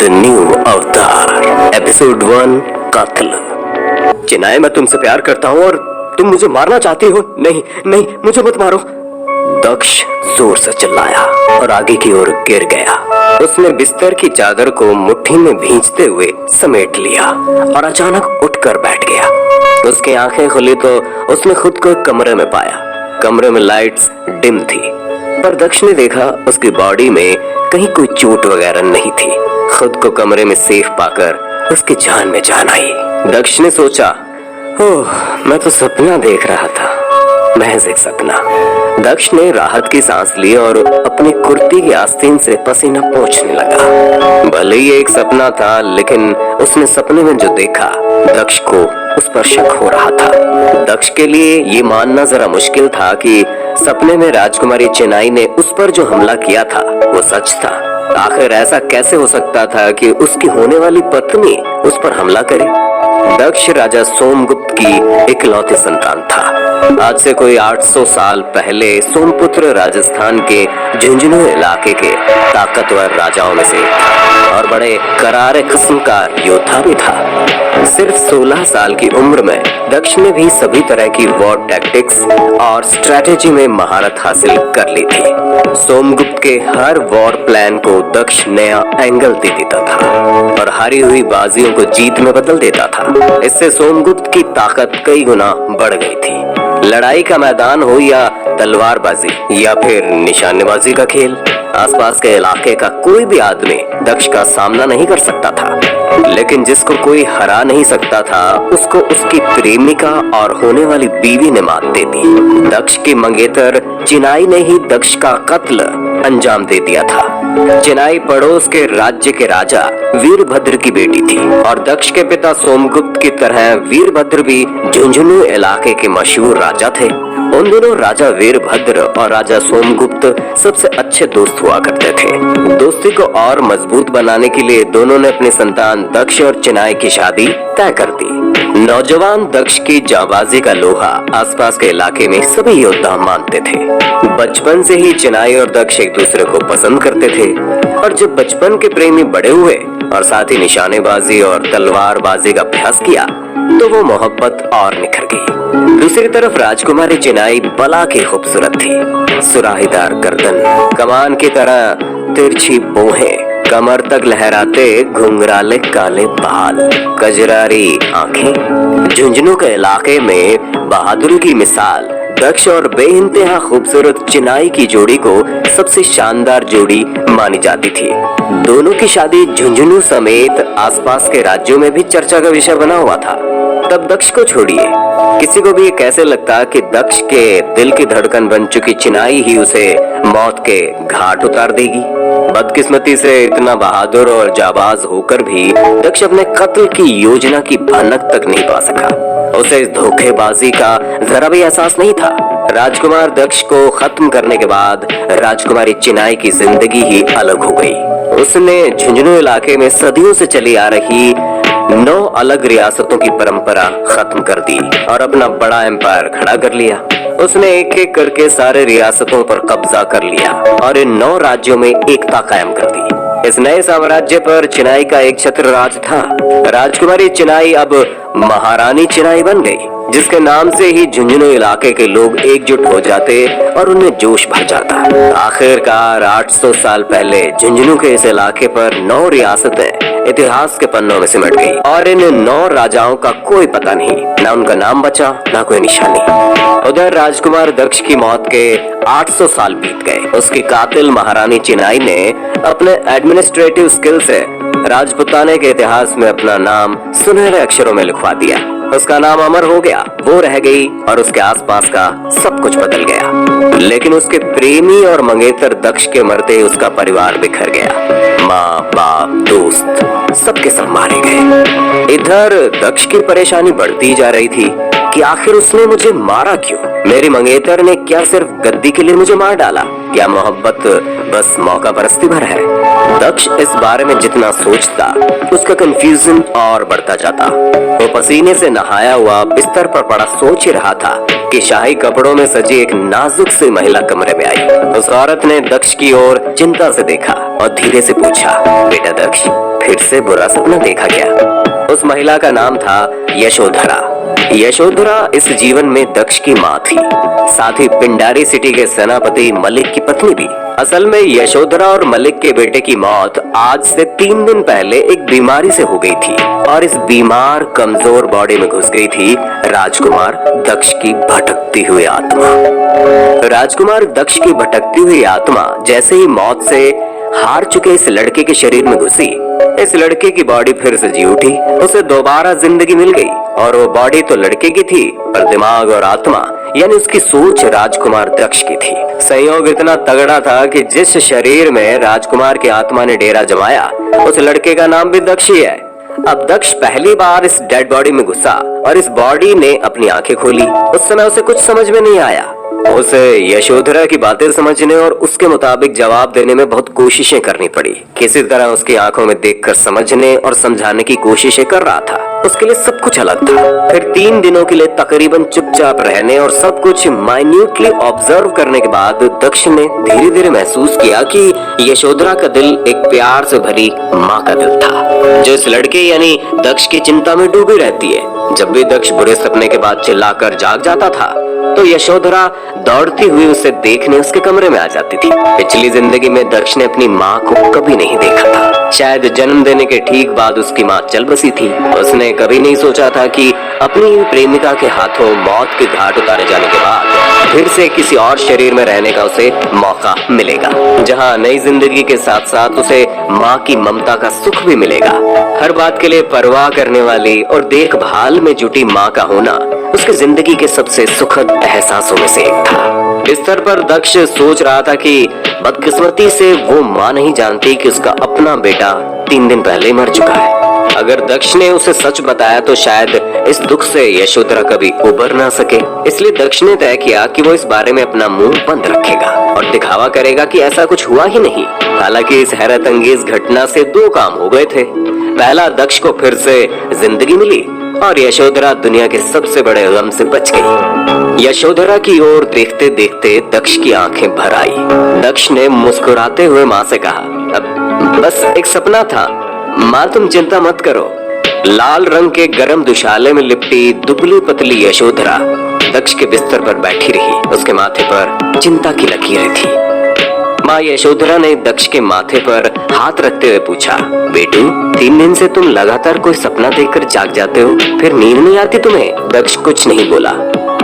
The new अवतार episode 1 कातिल। चिनाई, मैं तुमसे प्यार करता हूँ और तुम मुझे मारना चाहती हो। नहीं नहीं, मुझे मत मारो। दक्ष जोर से चिल्लाया और आगे की ओर गिर गया। उसने बिस्तर की चादर को मुट्ठी में भींचते हुए समेट लिया और अचानक उठकर बैठ गया। उसकी आंखें खुली तो उसने खुद को एक कमरे में पाया। कमरे में लाइट्स डिम थी, पर दक्ष ने देखा उसकी बॉडी में कहीं कोई चोट वगैरह नहीं थी। खुद को कमरे में सेफ पाकर उसकी जान में जान आई। दक्ष ने सोचा, ओह, मैं तो सपना देख रहा था, महज एक सपना। दक्ष ने राहत की सांस ली और अपनी कुर्ती की आस्तीन से पसीना पोंछने लगा। भले ही एक सपना था, लेकिन उसने सपने में जो देखा, दक्ष को उस पर शक हो रहा था। दक्ष के लिए ये मानना जरा मुश्किल था कि सपने में राजकुमारी चिनाई ने उस पर जो हमला किया था वो सच था। आखिर ऐसा कैसे हो सकता था कि उसकी होने वाली पत्नी उस पर हमला करे? दक्ष राजा सोमगुप्त की इकलौती संतान था। आज से कोई 800 साल पहले सोमपुत्र राजस्थान के झुंझुनू इलाके के ताकतवर राजाओं में से था और बड़े करारे किस्म का योद्धा भी था। सिर्फ 16 साल की उम्र में दक्ष ने भी सभी तरह की वॉर टैक्टिक्स और स्ट्रेटेजी में महारत हासिल कर ली थी। सोमगुप्त के हर वॉर प्लान को दक्ष नया एंगल दे देता था और हारी हुई बाजियों को जीत में बदल देता था। इससे सोमगुप्त की ताकत कई गुना बढ़ गई थी। लड़ाई का मैदान हो या तलवारबाजी या फिर निशानेबाजी का खेल, आसपास के इलाके का कोई भी आदमी दक्ष का सामना नहीं कर सकता था। लेकिन जिसको कोई हरा नहीं सकता था, उसको उसकी प्रेमिका और होने वाली बीवी ने मात दे दी। दक्ष की मंगेतर चिनाई ने ही दक्ष का कत्ल अंजाम दे दिया था। चिनाई पड़ोस के राज्य के राजा वीरभद्र की बेटी थी और दक्ष के पिता सोमगुप्त की तरह वीरभद्र भी झुंझुनू इलाके के मशहूर राजा थे। उन दोनों राजा वीरभद्र और राजा सोमगुप्त सबसे अच्छे दोस्त हुआ करते थे। दोस्ती को और मजबूत बनाने के लिए दोनों ने अपनी संतान दक्ष और चिनाई की शादी तय कर दी। नौजवान दक्ष की जाबाजी का लोहा आसपास के इलाके में सभी योद्धा मानते थे। बचपन से ही चिनाई और दक्ष एक दूसरे को पसंद करते थे और जब बचपन के प्रेमी बड़े हुए और साथ ही निशानेबाजी और तलवारबाजी का अभ्यास किया तो वो मोहब्बत और निखर गई। दूसरी तरफ राजकुमारी चिनाई बला की खूबसूरत थी। सुराहीदार गर्दन, कमान की तरह तिरछी बोहें, कमर तक लहराते घुंघराले काले बाल, कजरारी आंखें। झुंझुनू के इलाके में बहादुरी की मिसाल दक्ष और बेइंतहा खूबसूरत चिनाई की जोड़ी को सबसे शानदार जोड़ी मानी जाती थी। दोनों की शादी झुंझुनू समेत आसपास के राज्यों में भी चर्चा का विषय बना हुआ था। तब दक्ष को छोड़िए, किसी को भी ये कैसे लगता कि दक्ष के दिल की धड़कन बन चुकी चिनाई ही उसे मौत के घाट उतार देगी। बदकिस्मती से इतना बहादुर और जाबाज होकर भी दक्ष अपने कत्ल की योजना की भनक तक नहीं पा सका। उसे इस धोखेबाजी का जरा भी एहसास नहीं था। राजकुमार दक्ष को खत्म करने के बाद राजकुमारी चिनाई की जिंदगी ही अलग हो गई। उसने झुंझुनू इलाके में सदियों से चली आ रही 9 अलग रियासतों की परंपरा खत्म कर दी और अपना बड़ा एम्पायर खड़ा कर लिया। उसने एक एक करके सारे रियासतों पर कब्जा कर लिया और इन 9 राज्यों में एकता कायम कर दी। इस नए साम्राज्य पर चिनाई का एक छत्र राज था। राजकुमारी चिनाई अब महारानी चिनाई बन गई, जिसके नाम से ही झुंझुनू इलाके के लोग एकजुट हो जाते और उन्हें जोश भर जाता। आखिरकार 800 साल पहले झुंझुनू के इस इलाके पर 9 रियासतें इतिहास के पन्नों में सिमट गई और इन 9 राजाओं का कोई पता नहीं, ना उनका नाम बचा, ना कोई निशानी। उधर राजकुमार दक्ष की मौत के 800 साल बीत गए। उसकी कातिल महारानी चिनाई ने अपने एडमिनिस्ट्रेटिव स्किल से राजपुताने के इतिहास में अपना नाम सुनहरे अक्षरों में लिखवा दिया। उसका नाम अमर हो गया, वो रह गई और उसके आसपास का सब कुछ बदल गया। लेकिन उसके प्रेमी और मंगेतर दक्ष के मरते उसका परिवार बिखर गया। माँ बाप दोस्त सबके सब मारे गए। इधर दक्ष की परेशानी बढ़ती जा रही थी कि आखिर उसने मुझे मारा क्यों? मेरी मंगेतर ने क्या सिर्फ गद्दी के लिए मुझे मार डाला? क्या मोहब्बत बस मौका परस्ती भर है? दक्ष इस बारे में जितना सोचता, उसका कंफ्यूजन और बढ़ता जाता। वो पसीने से नहाया हुआ बिस्तर पर पड़ा सोच ही रहा था कि शाही कपड़ों में सजी एक नाजुक सी महिला कमरे में आई। उस औरत ने दक्ष की ओर चिंता से देखा और धीरे से पूछा, बेटा दक्ष, फिर से बुरा सपना देखा क्या? उस महिला का नाम था यशोधरा। यशोधरा इस जीवन में दक्ष की माँ थी, साथ ही पिंडारी सिटी के सेनापति मलिक की पत्नी भी। असल में यशोधरा और मलिक के बेटे की मौत आज से 3 दिन पहले एक बीमारी से हो गई थी और इस बीमार कमजोर बॉडी में घुस गई थी राजकुमार दक्ष की भटकती हुई आत्मा। राजकुमार दक्ष की भटकती हुई आत्मा जैसे ही मौत से हार चुके इस लड़के के शरीर में घुसी, इस लड़के की बॉडी फिर से जी उठी। उसे दोबारा जिंदगी मिल गई और वो बॉडी तो लड़के की थी, पर दिमाग और आत्मा यानी उसकी सोच राजकुमार दक्ष की थी। संयोग इतना तगड़ा था कि जिस शरीर में राजकुमार की आत्मा ने डेरा जमाया, उस लड़के का नाम भी दक्ष ही है। अब दक्ष पहली बार इस डेड बॉडी में घुसा और इस बॉडी ने अपनी आंखें खोली। उस समय उसे कुछ समझ में नहीं आया। उसे यशोधरा की बातें समझने और उसके मुताबिक जवाब देने में बहुत कोशिशें करनी पड़ी। किसी तरह उसकी आंखों में देखकर समझने और समझाने की कोशिशें कर रहा था। उसके लिए सब कुछ अलग था। फिर 3 दिनों के लिए तकरीबन चुपचाप रहने और सब कुछ माइन्यूटली ऑब्जर्व करने के बाद दक्ष ने धीरे धीरे महसूस किया कि यशोधरा का दिल एक प्यार से भरी माँ का दिल था, जो इस लड़के यानी दक्ष की चिंता में डूबी रहती है। जब भी दक्ष बुरे सपने के बाद चिल्लाकर जाग जाता था तो यशोधरा दौड़ती हुई उसे देखने उसके कमरे में आ जाती थी। पिछली जिंदगी में दक्ष ने अपनी माँ को कभी नहीं देखा था। शायद जन्म देने के ठीक बाद उसकी माँ चल बसी थी। उसने कभी नहीं सोचा था कि अपनी प्रेमिका के हाथों मौत के घाट उतारे जाने के बाद फिर से किसी और शरीर में रहने का उसे मौका मिलेगा, जहाँ नई जिंदगी के साथ साथ उसे माँ की ममता का सुख भी मिलेगा। हर बात के लिए परवाह करने वाली और देखभाल में जुटी माँ का होना उसकी जिंदगी के सबसे सुखद एहसासों में से एक था। बिस्तर पर दक्ष सोच रहा था कि बदकिस्मती से वो माँ नहीं जानती कि उसका अपना बेटा 3 दिन पहले मर चुका है। अगर दक्ष ने उसे सच बताया तो शायद इस दुख से यशोधरा कभी उबर ना सके। इसलिए दक्ष ने तय किया कि वो इस बारे में अपना मुंह बंद रखेगा और दिखावा करेगा कि ऐसा कुछ हुआ ही नहीं। हालांकि इस हैरत अंगेज घटना से 2 काम हो गए थे। पहला, दक्ष को फिर से जिंदगी मिली और यशोधरा दुनिया के सबसे बड़े गम से बच गई। यशोधरा की ओर देखते देखते दक्ष की आंखें भर आई। दक्ष ने मुस्कुराते हुए माँ से कहा, बस एक सपना था माँ, तुम चिंता मत करो। लाल रंग के गरम दुशाले में लिपटी दुबली पतली यशोधरा दक्ष के बिस्तर पर बैठी रही। उसके माथे पर चिंता की लकीरें थी। माँ यशोधरा ने दक्ष के माथे पर हाथ रखते हुए पूछा, बेटू 3 दिन से तुम लगातार कोई सपना देखकर जाग जाते हो, फिर नींद नहीं आती तुम्हें? दक्ष कुछ नहीं बोला।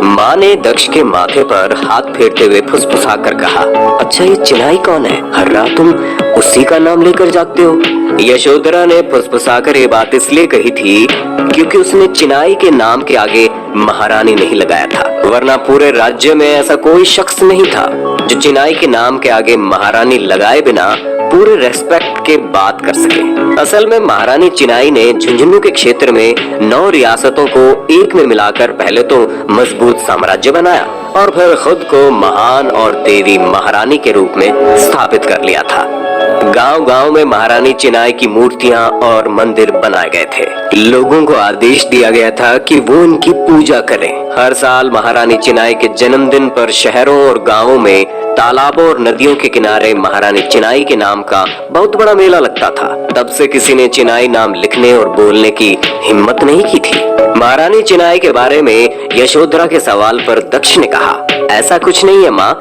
माँ ने दक्ष के माथे पर हाथ फेरते हुए फुसफुसाकर कहा, अच्छा ये चिनाई कौन है? हर रात तुम उसी का नाम लेकर जागते हो? यशोधरा ने फुसफुसाकर ये बात इसलिए कही थी क्योंकि उसने चिनाई के नाम के आगे महारानी नहीं लगाया था, वरना पूरे राज्य में ऐसा कोई शख्स नहीं था जो चिनाई के नाम के आगे महारानी लगाए बिना पूरे रेस्पेक्ट के बात कर सके। असल में महारानी चिनाई ने झुंझुनू के क्षेत्र में 9 रियासतों को एक में मिलाकर पहले तो मजबूत साम्राज्य बनाया और फिर खुद को महान और देवी महारानी के रूप में स्थापित कर लिया था। गांव गांव में महारानी चिनाई की मूर्तियां और मंदिर बनाए गए थे। लोगों को आदेश दिया गया था कि वो उनकी पूजा करें। हर साल महारानी चिनाई के जन्मदिन पर शहरों और गांवों में तालाबों और नदियों के किनारे महारानी चिनाई के नाम का बहुत बड़ा मेला लगता था। तब से किसी ने चिनाई नाम लिखने और बोलने की हिम्मत नहीं की थी। महारानी चिनाई के बारे में यशोधरा के सवाल पर दक्ष ने कहा, ऐसा कुछ नहीं है माँ,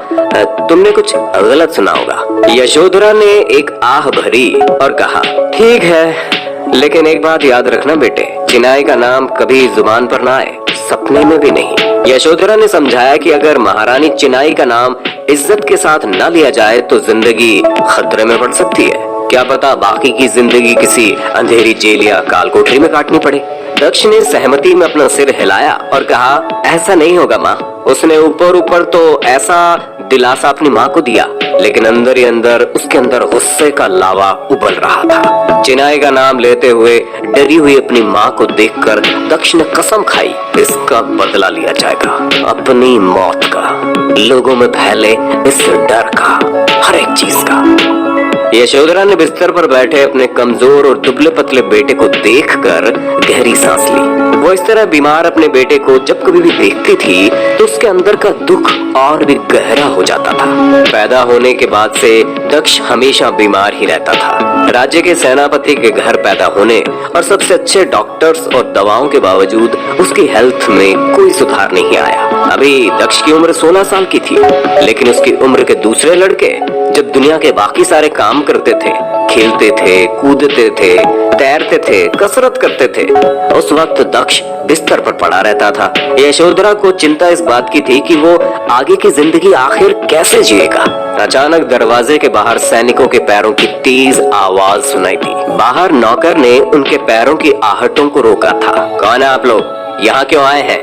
तुमने कुछ गलत सुना होगा। यशोधरा ने एक आह भरी और कहा, ठीक है, लेकिन एक बात याद रखना बेटे, चिनाई का नाम कभी जुबान पर ना आए, सपने में भी नहीं। यशोधरा ने समझाया कि अगर महारानी चिनाई का नाम इज्जत के साथ न लिया जाए तो जिंदगी खतरे में पड़ सकती है। क्या पता बाकी की जिंदगी किसी अंधेरी जेल या कालकोठरी में काटनी पड़े। दक्ष ने सहमति में अपना सिर हिलाया और कहा, ऐसा नहीं होगा माँ। उसने ऊपर ऊपर तो ऐसा दिलासा अपनी माँ को दिया, लेकिन अंदर ही अंदर उसके अंदर गुस्से का लावा उबल रहा था। चिनाई का नाम लेते हुए डरी हुई अपनी माँ को देखकर दक्ष ने कसम खाई, इसका बदला लिया जाएगा, अपनी मौत का, लोगों में फैले इस डर का, हर एक चीज का। यशोधरा ने बिस्तर पर बैठे अपने कमजोर और दुबले पतले बेटे को देखकर गहरी सांस ली। वो इस तरह बीमार अपने बेटे को जब कभी भी देखती थी तो उसके अंदर का दुख और भी गहरा हो जाता था। पैदा होने के बाद से दक्ष हमेशा बीमार ही रहता था। राज्य के सेनापति के घर पैदा होने और सबसे अच्छे डॉक्टर्स और दवाओं के बावजूद उसकी हेल्थ में कोई सुधार नहीं आया। अभी दक्ष की उम्र 16 साल की थी, लेकिन उसकी उम्र के दूसरे लड़के जब दुनिया के बाकी सारे काम करते थे, खेलते थे, कूदते थे, तैरते थे, कसरत करते थे, उस वक्त दक्ष बिस्तर पर पड़ा रहता था। यशोधरा को चिंता इस बात की थी कि वो आगे की जिंदगी आखिर कैसे जिएगा। अचानक दरवाजे के बाहर सैनिकों के पैरों की तेज आवाज सुनाई दी। बाहर नौकर ने उनके पैरों की आहटों को रोका था। कौन है आप लोग? यहाँ क्यों आए हैं?